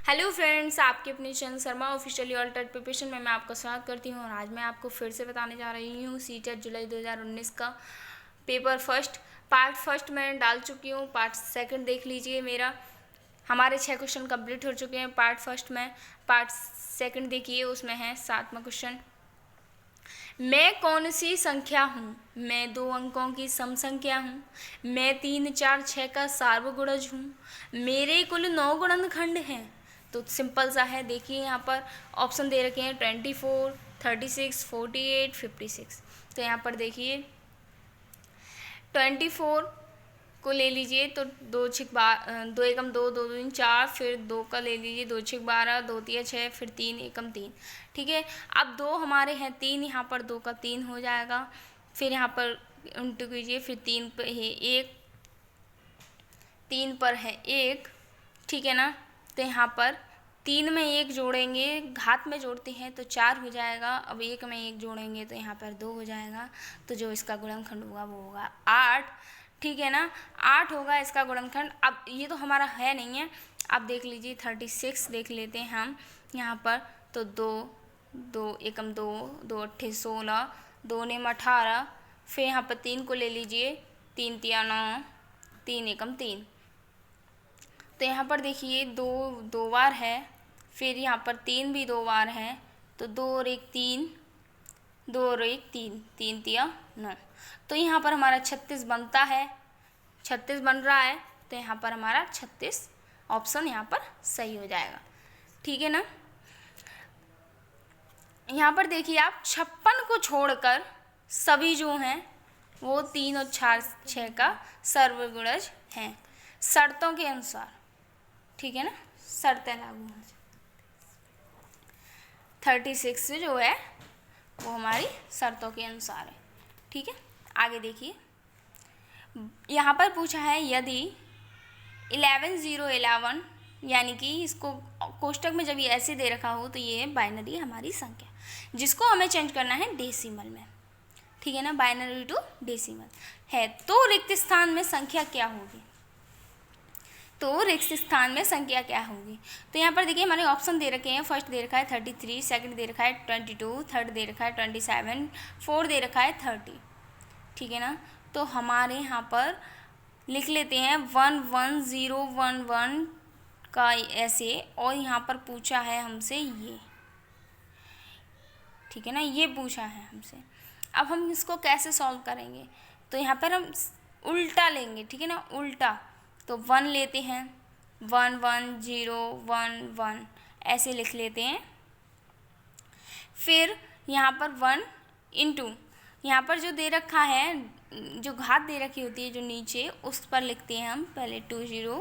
Hello friends, आपके अपने channel Sharma officially altered preparation में मैं आपका स्वागत करती हूँ। और आज मैं आपको फिर से बताने जा रही हूँ सीटेट जुलाई 2019 का पेपर फर्स्ट पार्ट फर्स्ट मैं डाल चुकी हूँ। पार्ट सेकंड देख लीजिए मेरा। हमारे 6 क्वेश्चन कंप्लीट हो चुके हैं पार्ट फर्स्ट में। पार्ट सेकंड देखिए, उसमें है 7वां क्वेश्चन। मैं कौन सी संख्या हूँ? मैं 2 अंकों की सम संख्या हूँ। मैं 3, 4, 6 का सार्वगुणज हूँ। मेरे कुल 9 गुणनखंड हैं। तो सिंपल सा है, देखिए यहाँ पर ऑप्शन दे रखे हैं 24, 36, 48, 56। तो यहाँ पर देखिए 24 को ले लीजिए तो 2 6 2 एकम 2, 2 दूनी 4, फिर 2 का ले लीजिए 2 6 12, 2 तिया 6, फिर 3 एकम 3। ठीक है, अब 2 हमारे हैं 3, यहाँ पर 2 का 3 हो जाएगा। फिर यहाँ पर उल्टू कीजिए, फिर 3 पर है 1, 3 पर है 1। ठीक है ना, तो यहाँ पर 3 में 1 जोड़ेंगे, घात में जोड़ते हैं तो 4 हो जाएगा। अब 1 में 1 जोड़ेंगे तो यहाँ पर 2 हो जाएगा। तो जो इसका गुणनखंड होगा वो होगा 8। ठीक है ना, 8 होगा इसका गुणनखंड। अब ये तो हमारा है नहीं है। अब देख लीजिए 36 देख लेते हैं हम यहाँ पर। तो 2, 2 एकम 2, 2 अट्ठे 16, 2 नेम 18। फिर यहाँ पर 3 को ले लीजिए, 3 तिया 9, 3 एकम 3। तो यहाँ पर देखिए 2 2 बार है, फिर यहाँ पर 3 भी 2 बार है। तो 2 और 1 3, 2 और 1 3, 3 तिया 9। तो यहाँ पर हमारा 36 बनता है, 36 बन रहा है। तो यहाँ पर हमारा 36 ऑप्शन यहाँ पर सही हो जाएगा। ठीक है ना, यहाँ पर देखिए आप 56 को छोड़कर सभी जो हैं वो 3 और 4 6 का सर्वगुणज हैं शर्तों के अनुसार। ठीक है ना, शर्तें लागू हो। 36 जो है वो हमारी शर्तों के अनुसार है। ठीक है, आगे देखिए यहाँ पर पूछा है यदि 11 0 11, यानी कि इसको कोष्टक में जब ये ऐसे दे रखा हो तो ये बाइनरी हमारी संख्या, जिसको हमें चेंज करना है डेसिमल में। ठीक है ना, बाइनरी टू डेसिमल है। तो रिक्त स्थान में संख्या क्या होगी? तो रिक्त स्थान में संख्या क्या होगी? तो यहाँ पर देखिए हमारे ऑप्शन दे रखे हैं। फर्स्ट दे रखा है 33, सेकंड दे रखा है 22, थर्ड दे रखा है 27, फोर्थ दे रखा है 30। ठीक है ना, तो हमारे यहाँ पर लिख लेते हैं 1 1 0 1 1 का ऐसे, और यहाँ पर पूछा है हमसे ये। ठीक है ना, ये पूछा है हमसे। अब हम इसको कैसे सॉल्व करेंगे? तो यहाँ पर हम उल्टा लेंगे। ठीक है ना, उल्टा। तो 1 लेते हैं, 1 1 0 1 1 ऐसे लिख लेते हैं। फिर यहाँ पर 1 इंटू यहाँ पर जो दे रखा है, जो घात दे रखी होती है जो नीचे, उस पर लिखते हैं हम पहले 2 0।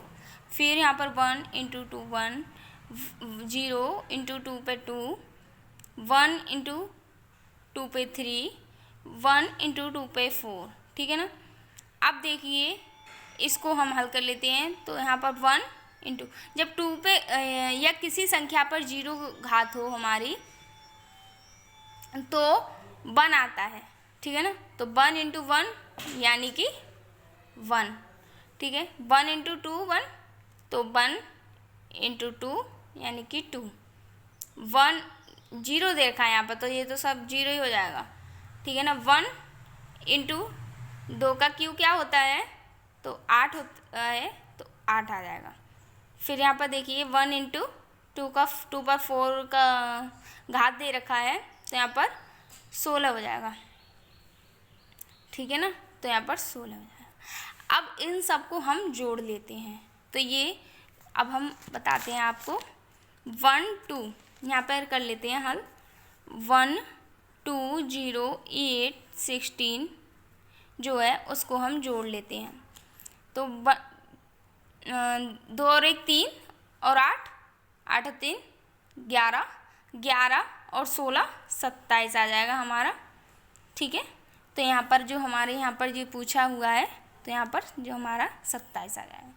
फिर यहाँ पर 1 इंटू 2 1, 0 इंटू 2 पे 2, 1 इंटू 2 पे 3, 1 इंटू 2 पे 4। ठीक है ना, अब देखिए इसको हम हल कर लेते हैं। तो यहाँ पर 1 इंटू, जब 2 पे या किसी संख्या पर 0 घात हो हमारी तो 1 आता है। ठीक है ना, तो 1 इंटू 1 यानी कि 1। ठीक है, 1 इंटू 2 1, तो 1 इंटू 2 यानी कि 2। 1 0 दे रखा है यहाँ पर, तो ये तो सब 0 ही हो जाएगा। ठीक है ना, 1 इंटू 2 का क्यू क्या होता है? तो 8 होता है, तो 8 आ जाएगा। फिर यहाँ पर देखिए 1 इंटू 2 का 2 पर 4 का घात दे रखा है, तो यहाँ पर 16 हो जाएगा। ठीक है ना, तो यहाँ पर 16 हो जाएगा। अब इन सबको हम जोड़ लेते हैं। तो ये अब हम बताते हैं आपको। 1 2 यहाँ पर कर लेते हैं हल। 1 2 0 8 16 जो है उसको हम जोड़ लेते हैं। तो 2 और 1 3 और 8 8 और 3 11, 11 और 16 27 आ जाएगा हमारा। ठीक है, तो यहाँ पर जो हमारे यहाँ पर ये पूछा हुआ है, तो यहाँ पर जो हमारा 27 आ जाएगा।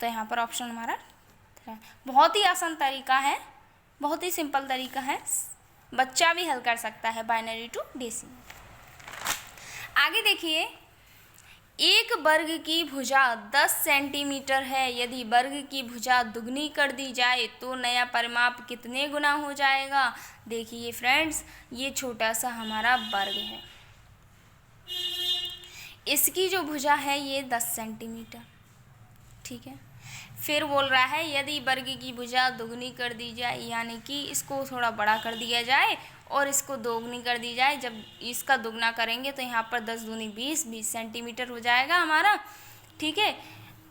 तो यहाँ पर ऑप्शन हमारा बहुत ही आसान तरीका है, बहुत ही सिंपल तरीका है, बच्चा भी हल कर सकता है बाइनरी टू डेसिमल। आगे देखिए एक वर्ग की भुजा 10 सेंटीमीटर है। यदि वर्ग की भुजा दुगनी कर दी जाए तो नया परिमाप कितने गुना हो जाएगा। देखिए फ्रेंड्स, ये छोटा सा हमारा वर्ग है, इसकी जो भुजा है ये 10 सेंटीमीटर, ठीक है। फिर बोल रहा है यदि वर्ग की भुजा दुगनी कर दी जाए, यानी कि इसको थोड़ा बड़ा कर दिया जाए और इसको दोगुनी कर दी जाए। जब इसका दुगना करेंगे तो यहाँ पर 10 दूनी 20 सेंटीमीटर हो जाएगा हमारा, ठीक है।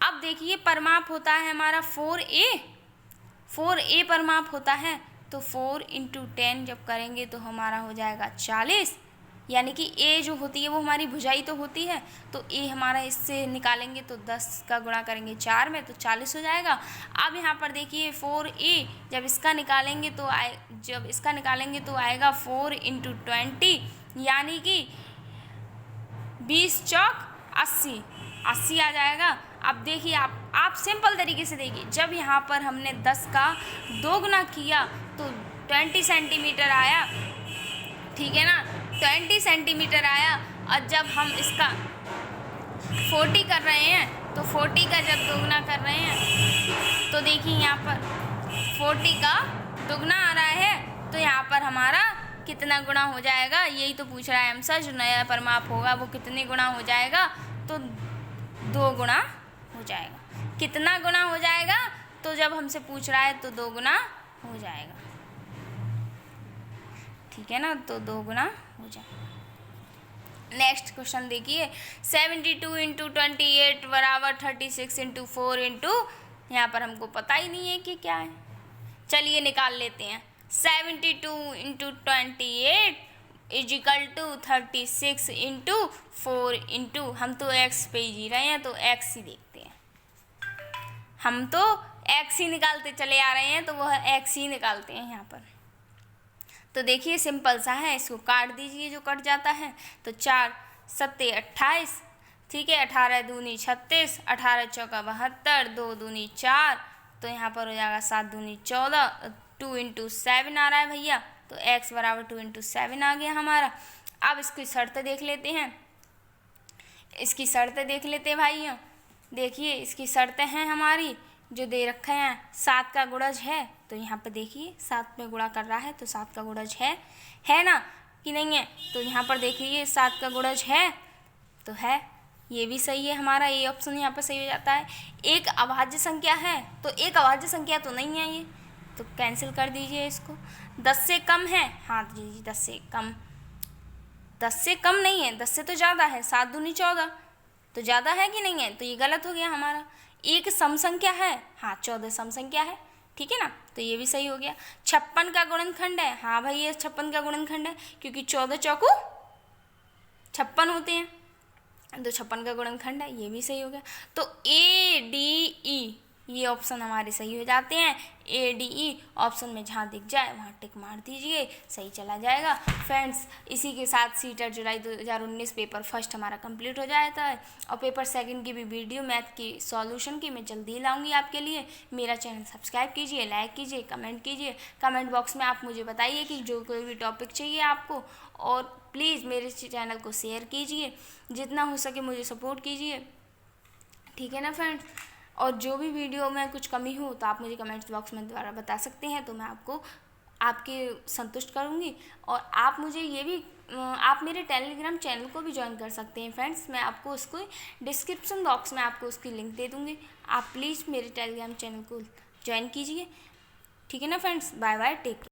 अब देखिए परिमाप होता है हमारा 4a परिमाप होता है, तो 4 × 10 जब करेंगे तो हमारा हो जाएगा 40, यानी कि a जो होती है वो हमारी भुजाई तो होती है, तो a हमारा इससे निकालेंगे तो 10 का गुणा करेंगे 4 में तो 40 हो जाएगा। अब यहाँ पर देखिए 4a जब इसका निकालेंगे तो आएगा 4 × 20, यानी कि 20 चौक 80 आ जाएगा। अब देखिए आप सिंपल तरीके से देखिए, जब यहाँ पर हमने 10 का दोगुना किया तो 20 सेंटीमीटर आया, ठीक है ना, 20 सेंटीमीटर आया। और जब हम इसका 40 कर रहे हैं तो 40 का जब दोगुना कर रहे हैं तो देखिए यहाँ पर 40 का दोगुना आ रहा है, तो यहाँ पर हमारा कितना गुना हो जाएगा, यही तो पूछ रहा है हमसे। जो नया परिमाप होगा वो कितने गुना हो जाएगा, तो 2 गुना हो जाएगा। कितना गुना हो जाएगा, तो जब हमसे पूछ रहा है तो 2 गुना हो जाएगा, ठीक है ना, तो 2 गुना हो जाएगा। नेक्स्ट क्वेश्चन देखिए 72 × 28 बराबर 36 × 4 × यहाँ पर हमको पता ही नहीं है कि क्या है, चलिए निकाल लेते हैं। 72 × 28 = 36 × 4 × हम तो x पे ही जी रहे हैं तो x ही देखते हैं, हम तो x ही निकालते चले आ रहे हैं, तो वह x ही निकालते हैं यहाँ पर। तो देखिए सिंपल सा है, इसको काट दीजिए जो कट जाता है, तो 4 7 28, ठीक है, 18 दूनी 36, 18 चौका 72, 2 दूनी 4, तो यहाँ पर हो जाएगा 7 दूनी 14, 2 × 7 आ रहा है भैया, तो x बराबर 2 × 7 आ गया हमारा। अब इसकी शर्त देख लेते हैं, भाइयों। देखिए इसकी शर्तें हैं हमारी जो दे रखे हैं। 7 का गुणज है, तो यहाँ पे देखिए 7 में गुणा कर रहा है तो 7 का गुणज है ना कि नहीं है, तो यहाँ पर देखिए 7 का गुणज है तो है, ये भी सही है हमारा, ये ऑप्शन यहाँ पर सही हो जाता है। एक अभाज्य संख्या है, तो एक अभाज्य संख्या तो नहीं है ये, तो कैंसिल कर दीजिए इसको। 10 से कम है, हाँ जी 10 से कम नहीं है, 10 से तो ज़्यादा है, 7 दूनी 14, तो ज़्यादा है कि नहीं है, तो ये गलत हो गया हमारा। एक सम संख्या है, हाँ 14 सम संख्या है, ठीक है ना, तो ये भी सही हो गया। 56 का गुणनखंड है, हाँ भाई ये 56 का गुणनखंड है, क्योंकि 14 चौको 56 होते हैं, तो 56 का गुणनखंड है, ये भी सही हो गया। तो ADE ये ऑप्शन हमारे सही हो जाते हैं। ADE ऑप्शन में जहाँ दिख जाए वहाँ टिक मार दीजिए, सही चला जाएगा। फ्रेंड्स इसी के साथ सीटेट जुलाई 2019 पेपर फर्स्ट हमारा कंप्लीट हो जाता है, और पेपर सेकंड की भी वीडियो मैथ की सॉल्यूशन की मैं जल्दी ही लाऊंगी आपके लिए। मेरा चैनल सब्सक्राइब कीजिए, लाइक कीजिए, कमेंट कीजिए। कमेंट बॉक्स में आप मुझे बताइए कि जो कोई भी टॉपिक चाहिए आपको, और प्लीज़ मेरे चैनल को शेयर कीजिए, जितना हो सके मुझे सपोर्ट कीजिए, ठीक है ना फ्रेंड्स। और जो भी वीडियो में कुछ कमी हो तो आप मुझे कमेंट्स बॉक्स में द्वारा बता सकते हैं, तो मैं आपको आपके संतुष्ट करूँगी। और आप मुझे ये भी आप मेरे टेलीग्राम चैनल को भी ज्वाइन कर सकते हैं फ्रेंड्स, मैं आपको उसको डिस्क्रिप्शन बॉक्स में आपको उसकी लिंक दे दूँगी। आप प्लीज़ मेरे टेलीग्राम चैनल को ज्वाइन कीजिए, ठीक है ना friends. Bye bye, take care.